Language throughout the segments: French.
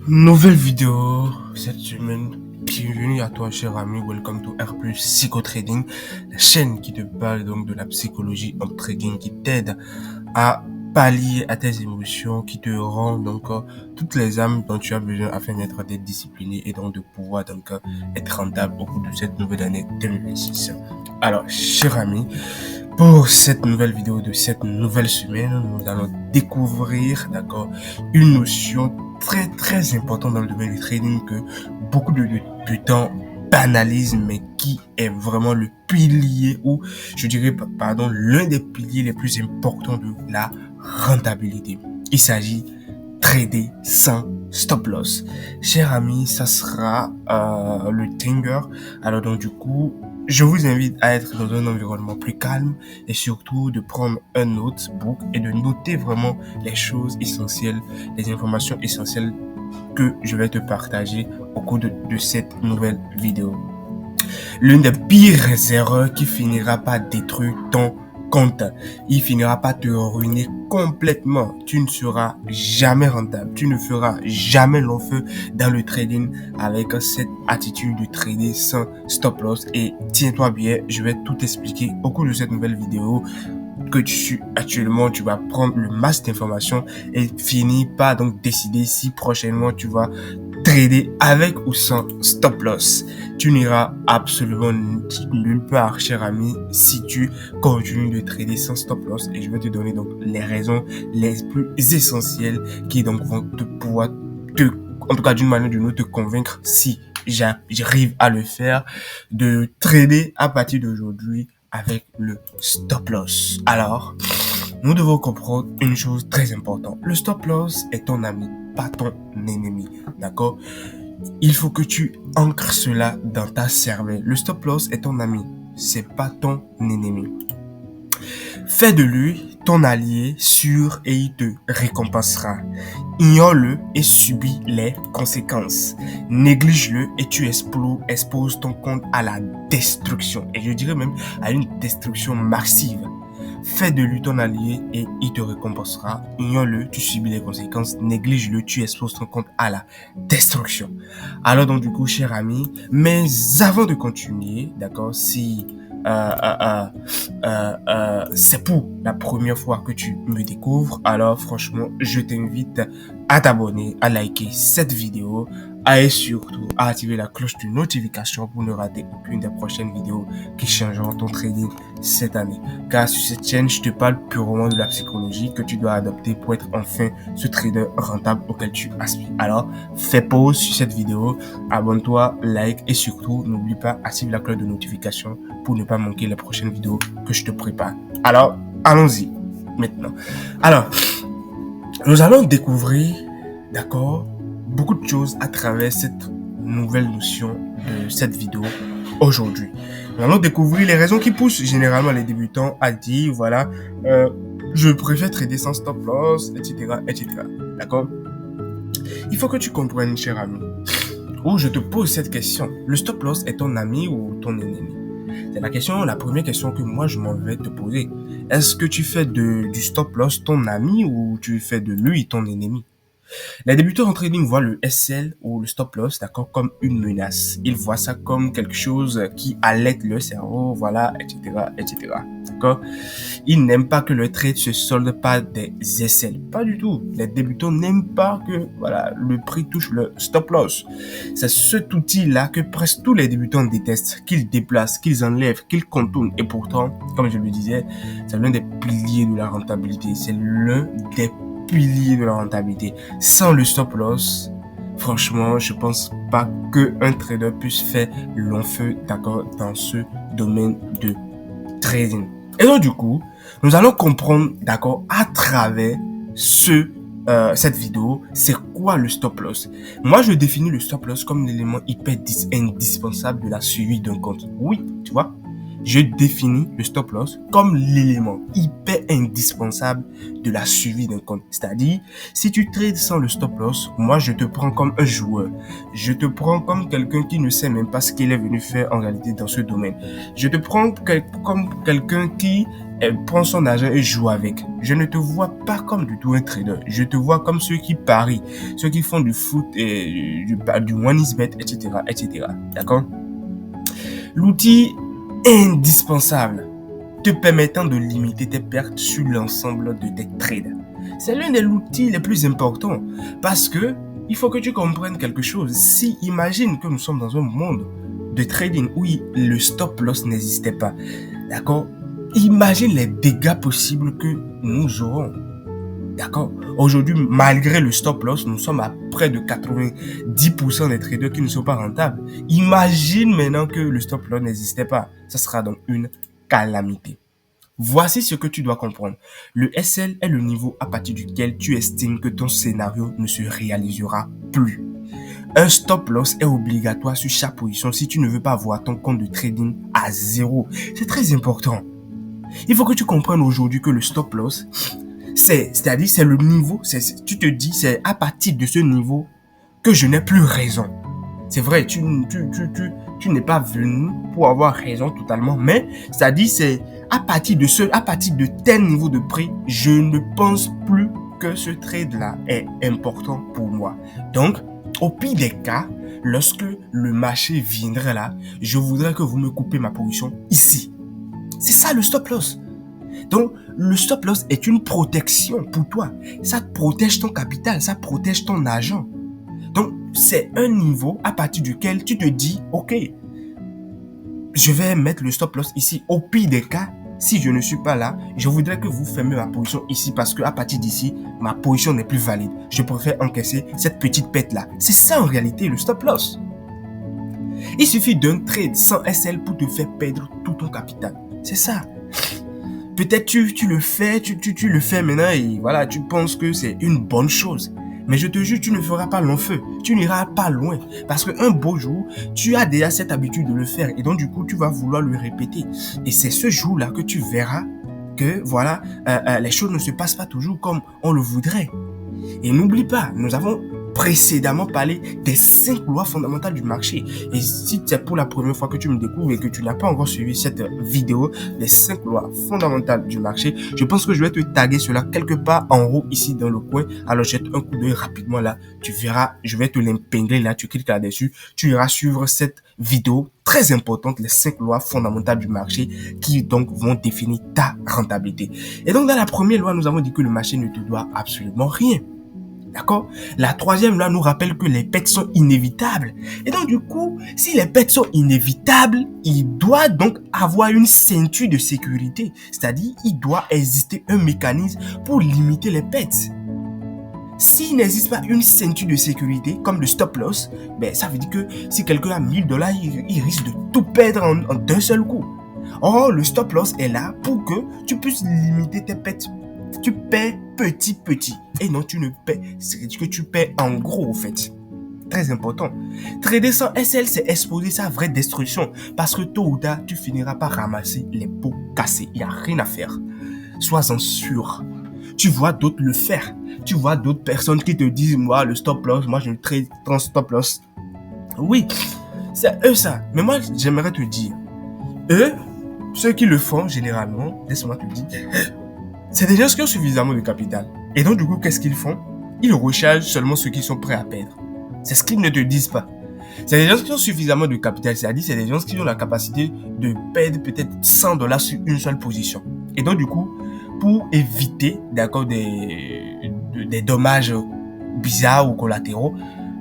Nouvelle vidéo cette semaine. Bienvenue à toi, cher ami. Welcome to R plus Psycho Trading, la chaîne qui te parle donc de la psychologie en trading, qui t'aide à pallier à tes émotions, qui te rend donc toutes les âmes dont tu as besoin afin d'être discipliné et donc de pouvoir donc être rentable au cours de cette nouvelle année 2026. Alors, cher ami, pour cette nouvelle vidéo de cette nouvelle semaine, nous allons découvrir, d'accord, une notion très importante dans le domaine du trading que beaucoup de débutants banalisent, mais qui est vraiment le pilier ou je dirais, pardon, l'un des piliers les plus importants de la rentabilité. Il s'agit trader sans stop loss. Cher ami, ça sera le Tinger. Alors donc du coup, je vous invite à être dans un environnement plus calme et surtout de prendre un notebook et de noter vraiment les choses essentielles, les informations essentielles que je vais te partager au cours de cette nouvelle vidéo. L'une des pires erreurs qui finira par détruire ton compte, il finira par te ruiner complètement. Tu ne seras jamais rentable, tu ne feras jamais long feu dans le trading avec cette attitude de trader sans stop loss. Et tiens-toi bien, je vais tout expliquer au cours de cette nouvelle vidéo que tu vas prendre le max d'informations et finir par donc décider si prochainement tu vas trader avec ou sans stop loss. Tu n'iras absolument nulle part, cher ami, si tu continues de trader sans stop loss, et je vais te donner donc les raisons les plus essentielles qui donc vont te pouvoir en tout cas d'une manière ou d'une autre, te convaincre si j'arrive à le faire, de trader à partir d'aujourd'hui avec le stop loss. Alors, nous devons comprendre une chose très importante. Le stop loss est ton ami, pas ton ennemi. D'accord? Il faut que tu ancres cela dans ta cervelle. Le stop loss est ton ami, c'est pas ton ennemi. Fais de lui ton allié sûr et il te récompensera. Ignore-le et subis les conséquences. Néglige-le et tu exposes ton compte à la destruction. Et je dirais même à une destruction massive. Fais de lui ton allié et il te récompensera. Ignore-le, tu subis les conséquences. Néglige-le, tu exposes ton compte à la destruction. Alors donc du coup, cher ami, mais avant de continuer, d'accord, si c'est pour la première fois que tu me découvres, alors franchement, je t'invite à t'abonner, à liker cette vidéo, et surtout à activer la cloche de notification pour ne rater aucune des prochaines vidéos qui changeront ton trading cette année. Car sur cette chaîne, je te parle purement de la psychologie que tu dois adopter pour être enfin ce trader rentable auquel tu aspires. Alors, fais pause sur cette vidéo, abonne-toi, like et surtout, n'oublie pas, active la cloche de notification pour ne pas manquer les prochaines vidéos que je te prépare. Alors, allons-y maintenant. Alors, nous allons découvrir, d'accord, beaucoup de choses à travers cette nouvelle notion de cette vidéo aujourd'hui. Nous allons découvrir les raisons qui poussent généralement les débutants à dire, voilà, je préfère trader sans stop loss, etc., etc. D'accord? Il faut que tu comprennes, cher ami, où je te pose cette question. Le stop loss est ton ami ou ton ennemi? C'est la première question que moi je m'en vais te poser. Est-ce que tu fais du stop loss ton ami ou tu fais de lui ton ennemi? Les débutants en trading voient le SL ou le stop loss, d'accord, comme une menace. Ils voient ça comme quelque chose qui allège le cerveau, voilà, etc., etc. D'accord? Ils n'aiment pas que le trade se solde par des SL. Pas du tout. Les débutants n'aiment pas que, voilà, le prix touche le stop loss. C'est cet outil-là que presque tous les débutants détestent, qu'ils déplacent, qu'ils enlèvent, qu'ils contournent. Et pourtant, comme je le disais, c'est l'un des piliers de la rentabilité. C'est l'un des piliers de la rentabilité. Sans le stop loss, franchement, je pense pas qu'un trader puisse faire long feu, d'accord, dans ce domaine de trading. Et donc, du coup, nous allons comprendre, d'accord, à travers cette vidéo, c'est quoi le stop loss. Moi, je définis le stop loss comme l'élément hyper indispensable de la suivi d'un compte. Oui, tu vois, je définis le stop loss comme l'élément hyper indispensable de la suivi d'un compte. C'est-à-dire, si tu trades sans le stop loss, moi, je te prends comme un joueur. Je te prends comme quelqu'un qui ne sait même pas ce qu'il est venu faire en réalité dans ce domaine. Je te prends comme quelqu'un qui prend son argent et joue avec. Je ne te vois pas comme du tout un trader. Je te vois comme ceux qui parient, ceux qui font du foot et du one is bet, etc., etc. D'accord? L'outil indispensable te permettant de limiter tes pertes sur l'ensemble de tes trades. C'est l'un des outils les plus importants parce que il faut que tu comprennes quelque chose. Si imagine que nous sommes dans un monde de trading où le stop loss n'existait pas, d'accord? Imagine les dégâts possibles que nous aurons. D'accord? Aujourd'hui, malgré le stop loss, nous sommes à près de 90% des traders qui ne sont pas rentables. Imagine maintenant que le stop loss n'existait pas. Ça sera donc une calamité. Voici ce que tu dois comprendre. Le SL est le niveau à partir duquel tu estimes que ton scénario ne se réalisera plus. Un stop loss est obligatoire sur chaque position si tu ne veux pas avoir ton compte de trading à zéro. C'est très important. Il faut que tu comprennes aujourd'hui que le stop loss, c'est-à-dire c'est le niveau, tu te dis c'est à partir de ce niveau que je n'ai plus raison. C'est vrai, tu n'es pas venu pour avoir raison totalement, mais c'est-à-dire c'est à partir de tel niveau de prix, je ne pense plus que ce trade-là est important pour moi. Donc, au pire des cas, lorsque le marché viendra là, je voudrais que vous me coupez ma position ici. C'est ça le stop loss. Donc, le stop loss est une protection pour toi. Ça te protège ton capital, ça protège ton argent. Donc, c'est un niveau à partir duquel tu te dis, ok, je vais mettre le stop loss ici. Au pire des cas, si je ne suis pas là, je voudrais que vous fermiez ma position ici parce que à partir d'ici, ma position n'est plus valide. Je préfère encaisser cette petite pète-là. C'est ça en réalité le stop loss. Il suffit d'un trade sans SL pour te faire perdre tout ton capital. C'est ça. Peut-être tu le fais, tu le fais maintenant et voilà, tu penses que c'est une bonne chose. Mais je te jure, tu ne feras pas long feu. Tu n'iras pas loin. Parce qu'un beau jour, tu as déjà cette habitude de le faire. Et donc, du coup, tu vas vouloir le répéter. Et c'est ce jour-là que tu verras que, voilà, les choses ne se passent pas toujours comme on le voudrait. Et n'oublie pas, nous avons précédemment parlé des 5 lois fondamentales du marché. Et si c'est pour la première fois que tu me découvres et que tu n'as pas encore suivi cette vidéo, les 5 lois fondamentales du marché, je pense que je vais te taguer cela quelque part en haut ici dans le coin. Alors jette un coup d'œil rapidement là, tu verras, je vais te l'épingler là, tu cliques là-dessus, tu iras suivre cette vidéo très importante, les 5 lois fondamentales du marché qui donc vont définir ta rentabilité. Et donc dans la première loi, nous avons dit que le marché ne te doit absolument rien. D'accord? La troisième loi nous rappelle que les pertes sont inévitables. Et donc, du coup, si les pertes sont inévitables, il doit donc avoir une ceinture de sécurité. C'est-à-dire, il doit exister un mécanisme pour limiter les pertes. S'il n'existe pas une ceinture de sécurité, comme le stop loss, ben, ça veut dire que si quelqu'un a $1000, il risque de tout perdre en d'un seul coup. Or, le stop loss est là pour que tu puisses limiter tes pertes. Tu paies petit. Et non, tu ne paies. C'est que tu paies en gros, en fait. Très important. Trader sans SL, c'est exposer sa vraie destruction. Parce que tôt ou tard, tu finiras par ramasser les pots cassés. Il n'y a rien à faire. Sois-en sûr. Tu vois d'autres le faire. Tu vois d'autres personnes qui te disent, moi, le stop loss, moi, je trade sans stop loss. Oui, c'est eux ça. Mais moi, j'aimerais te dire, eux, ceux qui le font, généralement, laisse-moi te dire, c'est des gens qui ont suffisamment de capital. Et donc, du coup, qu'est-ce qu'ils font? Ils rechargent seulement ceux qui sont prêts à perdre. C'est ce qu'ils ne te disent pas. C'est des gens qui ont suffisamment de capital. C'est-à-dire, c'est des gens qui ont la capacité de perdre peut-être $100 sur une seule position. Et donc, du coup, pour éviter, d'accord, des dommages bizarres ou collatéraux,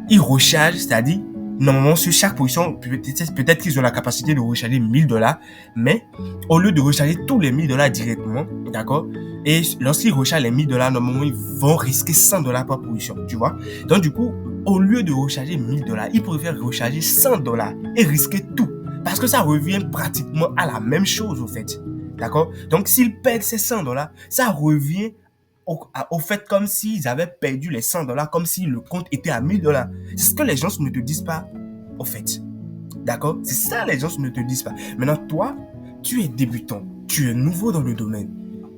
ils rechargent, c'est-à-dire, normalement, sur chaque position, peut-être qu'ils ont la capacité de recharger $1000, mais au lieu de recharger tous les $1000 directement, d'accord, et lorsqu'ils rechargent les $1000, normalement, ils vont risquer $100 par position, tu vois. Donc, du coup, au lieu de recharger $1000, ils préfèrent recharger $100 et risquer tout. Parce que ça revient pratiquement à la même chose, au fait. D'accord? Donc, s'ils perdent ces $100, ça revient au fait comme s'ils avaient perdu les $100, comme si le compte était à $1000. C'est ce que les gens ne te disent pas, au fait. D'accord? C'est ça, les gens ne te disent pas. Maintenant, toi, tu es débutant. Tu es nouveau dans le domaine.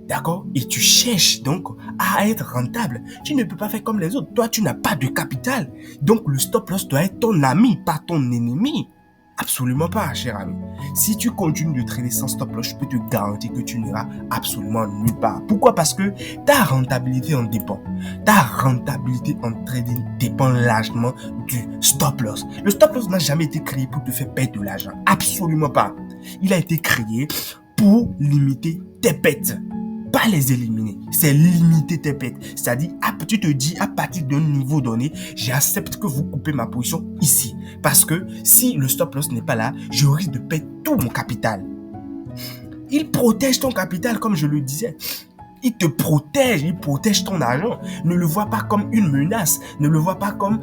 D'accord? Et tu cherches donc à être rentable. Tu ne peux pas faire comme les autres. Toi, tu n'as pas de capital. Donc, le stop loss doit être ton ami, pas ton ennemi. Absolument pas, cher ami. Si tu continues de trader sans stop loss, je peux te garantir que tu n'iras absolument nulle part. Pourquoi? Parce que ta rentabilité en dépend. Ta rentabilité en trading dépend largement du stop loss. Le stop loss n'a jamais été créé pour te faire perdre de l'argent. Absolument pas. Il a été créé pour limiter tes pertes. Pas les éliminer, c'est limiter tes pertes. C'est-à-dire, tu te dis à partir d'un niveau donné, j'accepte que vous coupez ma position ici. Parce que si le stop loss n'est pas là, je risque de perdre tout mon capital. Il protège ton capital, comme je le disais. Il te protège, il protège ton argent. Ne le vois pas comme une menace, ne le vois pas comme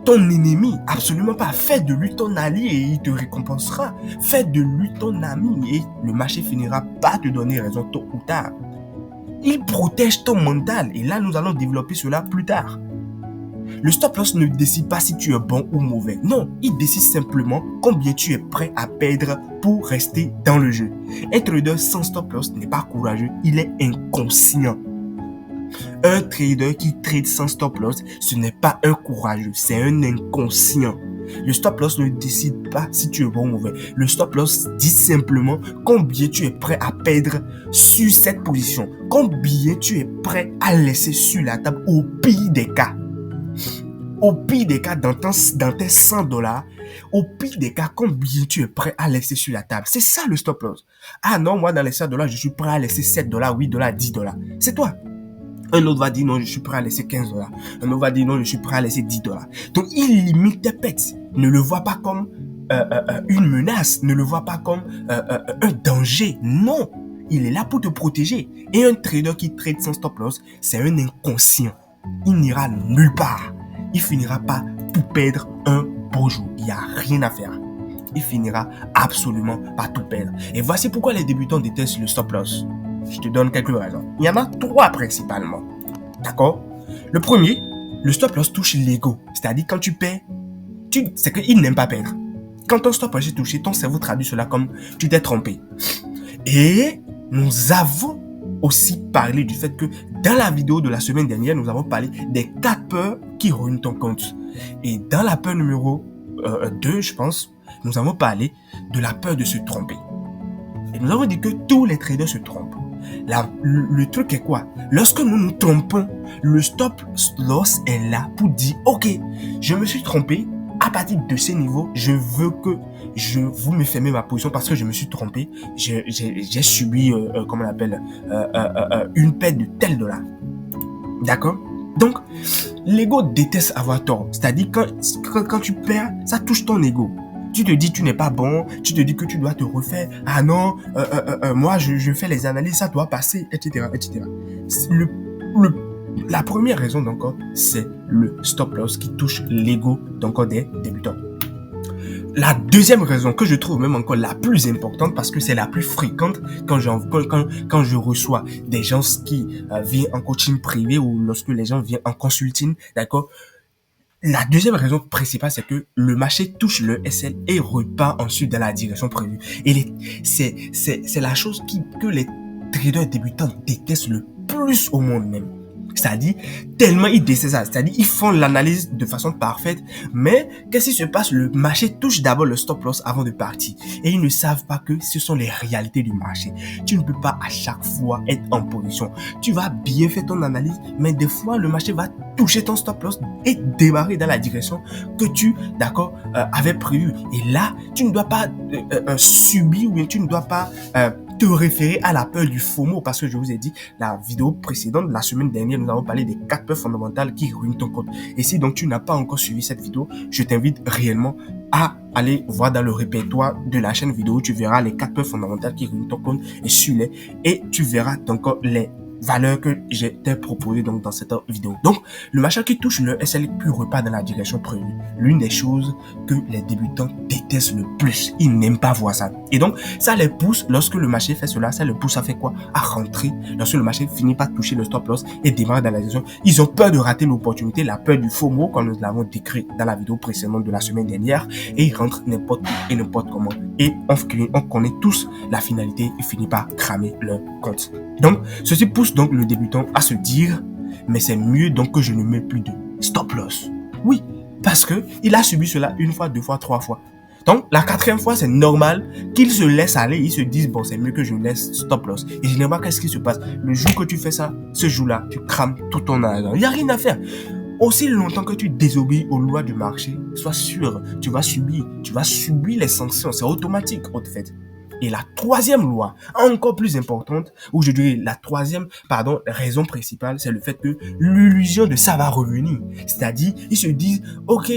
ton ennemi. Absolument pas. Fais de lui ton allié et il te récompensera. Fais de lui ton ami et le marché finira par te donner raison tôt ou tard. Il protège ton mental et là nous allons développer cela plus tard. Le stop loss ne décide pas si tu es bon ou mauvais. Non, il décide simplement combien tu es prêt à perdre pour rester dans le jeu. Un trader sans stop loss n'est pas courageux, il est inconscient. Un trader qui trade sans stop loss, ce n'est pas un courageux, c'est un inconscient. Le stop loss ne décide pas si tu es bon ou mauvais. Le stop loss dit simplement combien tu es prêt à perdre sur cette position. Combien tu es prêt à laisser sur la table au pire des cas. Au pire des cas, dans tes 100 $, au pire des cas, combien tu es prêt à laisser sur la table? C'est ça le stop loss. Ah non, moi dans les 100 $, je suis prêt à laisser 7 $, 8 $, 10 $. C'est toi. Un autre va dire non, je suis prêt à laisser 15 $. Un autre va dire non, je suis prêt à laisser 10 $. Donc il limite tes pertes. Ne le vois pas comme une menace. Ne le vois pas comme un danger. Non, il est là pour te protéger. Et un trader qui trade sans stop loss, c'est un inconscient. Il n'ira nulle part. Il finira par tout perdre un beau jour. Il n'y a rien à faire. Il finira absolument par tout perdre. Et voici pourquoi les débutants détestent le stop loss. Je te donne quelques raisons. Il y en a 3 principalement. D'accord? Le premier, le stop loss touche l'ego. C'est-à-dire quand tu perds, c'est qu'il n'aime pas perdre. Quand ton stop loss est touché, ton cerveau traduit cela comme tu t'es trompé. Et nous avons aussi parlé du fait que dans la vidéo de la semaine dernière, nous avons parlé des 4 peurs qui ruinent ton compte. Et dans la peur numéro 2, je pense, nous avons parlé de la peur de se tromper. Et nous avons dit que tous les traders se trompent. Le truc est quoi? Lorsque nous nous trompons, le stop loss est là pour dire « Ok, je me suis trompé. À partir de ce niveau, je veux que vous me fermez ma position parce que je me suis trompé. J'ai subi, comment on appelle, une perte de tel dollar. » D'accord? Donc, l'ego déteste avoir tort. C'est-à-dire quand tu perds, ça touche ton ego. Tu te dis tu n'es pas bon, tu te dis que tu dois te refaire. Ah non, moi je fais les analyses, ça doit passer, etc., etc. La première raison donc, c'est le stop loss qui touche l'ego donc des débutants. La deuxième raison que je trouve même encore la plus importante parce que c'est la plus fréquente quand je reçois des gens qui viennent en coaching privé ou lorsque les gens viennent en consulting, d'accord? La deuxième raison principale, c'est que le marché touche le SL et repart ensuite dans la direction prévue. Et c'est la chose que les traders débutants détestent le plus au monde même. C'est-à-dire, tellement ils détestent ça. C'est-à-dire, ils font l'analyse de façon parfaite. Mais, qu'est-ce qui se passe? Le marché touche d'abord le stop loss avant de partir. Et ils ne savent pas que ce sont les réalités du marché. Tu ne peux pas à chaque fois être en position. Tu vas bien faire ton analyse, mais des fois, le marché va toucher ton stop loss et démarrer dans la direction que tu, d'accord, avais prévu. Et là, tu ne dois pas subir ou bien tu ne dois pas te référer à la peur du FOMO parce que je vous ai dit, la vidéo précédente, la semaine dernière, nous avons parlé des 4 peurs fondamentales qui ruinent ton compte. Et si donc tu n'as pas encore suivi cette vidéo, je t'invite réellement à aller voir dans le répertoire de la chaîne vidéo, tu verras les 4 peurs fondamentales qui ruinent ton compte et suis-les et tu verras donc les valeurs que j'ai proposées donc dans cette vidéo. Donc, le marché qui touche le SL puis repart dans la direction prévue. L'une des choses que les débutants détestent le plus. Ils n'aiment pas voir ça. Et donc, ça les pousse, lorsque le marché fait cela, ça les pousse à faire quoi? À rentrer. Lorsque le marché finit par toucher le stop loss et démarre dans la direction, ils ont peur de rater l'opportunité, la peur du FOMO, comme nous l'avons décrit dans la vidéo précédente de la semaine dernière, et ils rentrent n'importe où et n'importe comment. Et on connaît tous la finalité, ils finissent par cramer leur compte. Donc, ceci pousse donc le débutant à se dire, mais c'est mieux donc que je ne mets plus de stop loss. Oui, parce que il a subi cela 1 fois, 2 fois, 3 fois. Donc, la quatrième fois, c'est normal qu'ils se laissent aller. Ils se disent, bon, c'est mieux que je laisse stop loss. Et généralement, qu'est-ce qui se passe? Le jour que tu fais ça, ce jour-là, tu crames tout ton argent. Il n'y a rien à faire. Aussi longtemps que tu désobéis aux lois du marché, sois sûr, tu vas subir les sanctions. C'est automatique, en fait. Et la troisième loi, encore plus importante, ou je dirais la troisième, raison principale, c'est le fait que l'illusion de ça va revenir. C'est-à-dire, ils se disent, ok,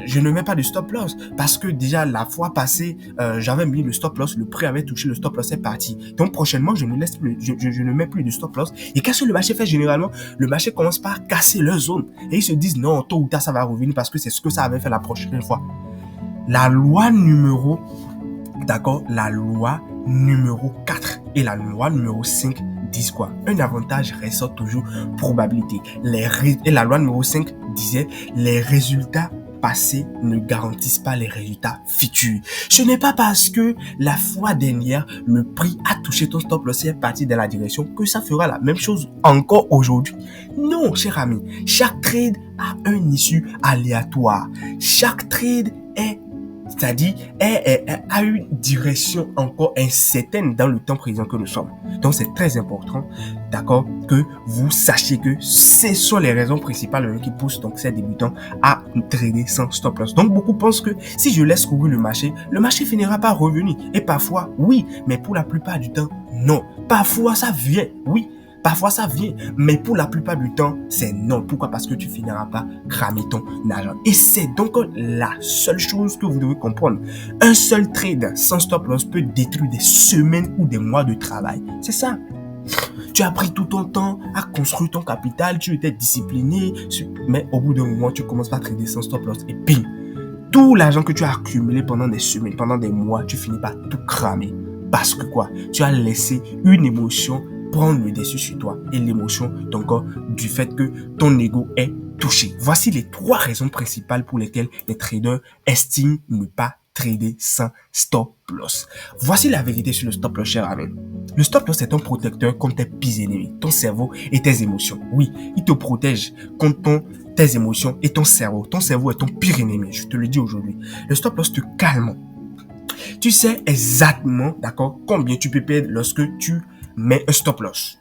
je ne mets pas de stop loss parce que déjà la fois passée, j'avais mis le stop loss, le prix avait touché le stop loss, c'est parti. Donc prochainement, je ne mets plus de stop loss. Et qu'est-ce que le marché fait généralement? Le marché commence par casser leur zone et ils se disent non, tôt ou tard ça va revenir parce que c'est ce que ça avait fait la prochaine fois. La loi numéro la loi numéro 4 et la loi numéro 5 disent quoi? Un avantage ressort toujours probabilité. Et la loi numéro 5 disait les résultats passés ne garantissent pas les résultats futurs. Ce n'est pas parce que la fois dernière, le prix a touché ton stop loss et est parti dans la direction que ça fera la même chose encore aujourd'hui. Non, cher ami, chaque trade a une issue aléatoire. Chaque trade a une direction encore incertaine dans le temps présent que nous sommes. Donc, c'est très important, d'accord, que vous sachiez que ce sont les raisons principales qui poussent donc ces débutants à trader sans stop loss. Donc, beaucoup pensent que si je laisse courir le marché finira par revenir. Et parfois, oui, mais pour la plupart du temps, non. Parfois, ça vient, oui. Parfois, ça vient, mais pour la plupart du temps, c'est non. Pourquoi? Parce que tu finiras par cramer ton argent. Et c'est donc la seule chose que vous devez comprendre. Un seul trade sans stop loss peut détruire des semaines ou des mois de travail. C'est ça. Tu as pris tout ton temps à construire ton capital, tu étais discipliné, mais au bout d'un moment, tu commences par trader sans stop loss et bing! Tout l'argent que tu as accumulé pendant des semaines, pendant des mois, tu finis par tout cramer. Parce que quoi? Tu as laissé une émotion prendre le dessus sur toi et l'émotion donc du fait que ton ego est touché. Voici les 3 raisons principales pour lesquelles les traders estiment ne pas trader sans stop loss. Voici la vérité sur le stop loss, cher ami. Le stop loss est un protecteur contre tes pires ennemis, ton cerveau et tes émotions. Oui, il te protège contre tes émotions et ton cerveau. Ton cerveau est ton pire ennemi, je te le dis aujourd'hui. Le stop loss te calme. Tu sais exactement, d'accord, combien tu peux perdre lorsque tu mets un stop loss.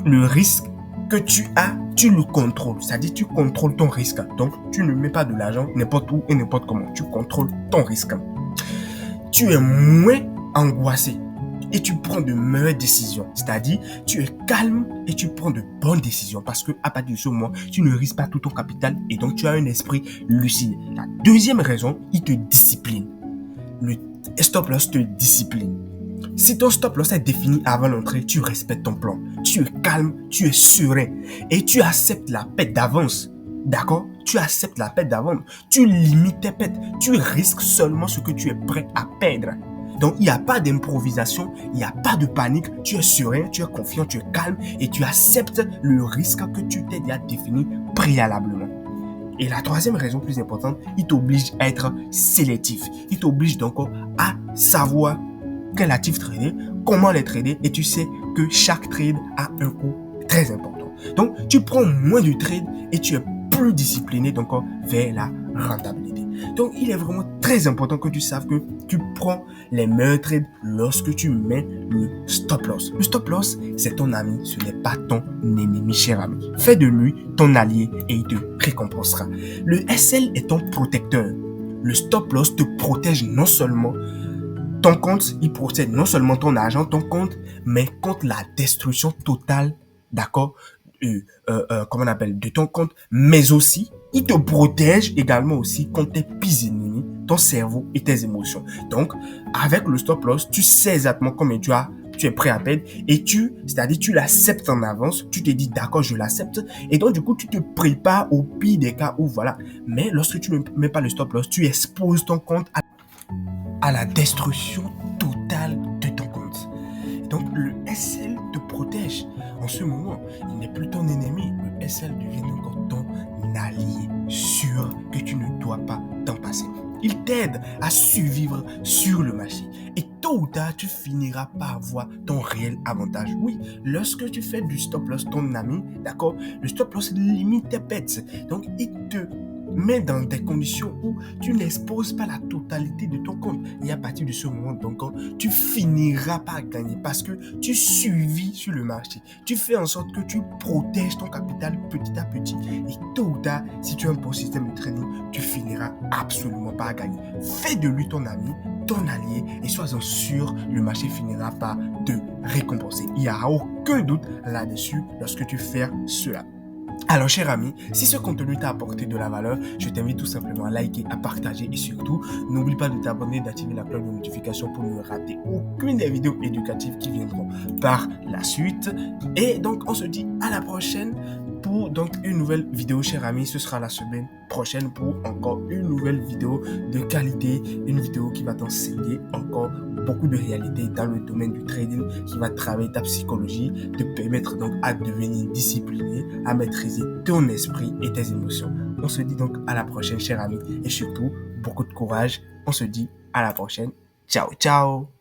Le risque que tu as, tu le contrôles. C'est-à-dire, tu contrôles ton risque. Donc, tu ne mets pas de l'argent n'importe où et n'importe comment. Tu contrôles ton risque. Tu es moins angoissé et tu prends de meilleures décisions. C'est-à-dire, tu es calme et tu prends de bonnes décisions parce que à partir de ce moment, tu ne risques pas tout ton capital et donc tu as un esprit lucide. La deuxième raison, il te discipline. Le stop loss te discipline. Si ton stop loss est défini avant l'entrée, tu respectes ton plan. Tu es calme, tu es serein et tu acceptes la perte d'avance. D'accord? Tu acceptes la perte d'avance. Tu limites tes pertes. Tu risques seulement ce que tu es prêt à perdre. Donc, il n'y a pas d'improvisation, il n'y a pas de panique. Tu es serein, tu es confiant, tu es calme et tu acceptes le risque que tu t'es déjà défini préalablement. Et la troisième raison plus importante, il t'oblige à être sélectif. Il t'oblige donc à savoir quel actif trader, comment les trader et tu sais que chaque trade a un coût très important. Donc, tu prends moins de trades et tu es plus discipliné donc vers la rentabilité. Donc, il est vraiment très important que tu saches que tu prends les meilleurs trades lorsque tu mets le stop loss. Le stop loss, c'est ton ami, ce n'est pas ton ennemi, cher ami. Fais de lui ton allié et il te récompensera. Le SL est ton protecteur. Le stop loss te protège non seulement ton compte, il protège non seulement ton argent, ton compte, mais contre la destruction totale, d'accord, de ton compte, mais aussi, il te protège également aussi contre tes pires ennemis, ton cerveau et tes émotions. Donc, avec le stop loss, tu sais exactement combien tu es prêt à perdre et tu l'acceptes en avance, tu te dis d'accord, je l'accepte et donc du coup, tu te prépares au pire des cas où voilà. Mais lorsque tu ne mets pas le stop loss, tu exposes ton compte à la destruction totale de ton compte. Donc, le SL te protège. En ce moment, il n'est plus ton ennemi. Le SL devient encore ton allié sûr que tu ne dois pas t'en passer. Il t'aide à survivre sur le marché. Et tôt ou tard, tu finiras par avoir ton réel avantage. Oui, lorsque tu fais du stop loss, ton ami, d'accord, le stop loss limite tes pertes. Donc, il te mets dans des conditions où tu n'exposes pas la totalité de ton compte. Et à partir de ce moment, ton compte, tu finiras par gagner parce que tu suivis sur le marché. Tu fais en sorte que tu protèges ton capital petit à petit. Et tôt ou tard, si tu as un bon système de trading, tu finiras absolument par gagner. Fais de lui ton ami, ton allié et sois-en sûr, le marché finira par te récompenser. Il n'y a aucun doute là-dessus lorsque tu fais cela. Alors, cher ami, si ce contenu t'a apporté de la valeur, je t'invite tout simplement à liker, à partager et surtout, n'oublie pas de t'abonner, d'activer la cloche de notification pour ne rater aucune des vidéos éducatives qui viendront par la suite. Et donc, on se dit à la prochaine pour donc une nouvelle vidéo, cher ami. Ce sera la semaine prochaine pour encore une nouvelle vidéo de qualité, une vidéo qui va t'enseigner encore beaucoup de réalité dans le domaine du trading, qui va travailler ta psychologie, te permettre donc à devenir discipliné, à maîtriser ton esprit et tes émotions. On se dit donc à la prochaine, cher ami, et surtout, beaucoup de courage. On se dit à la prochaine. Ciao, ciao!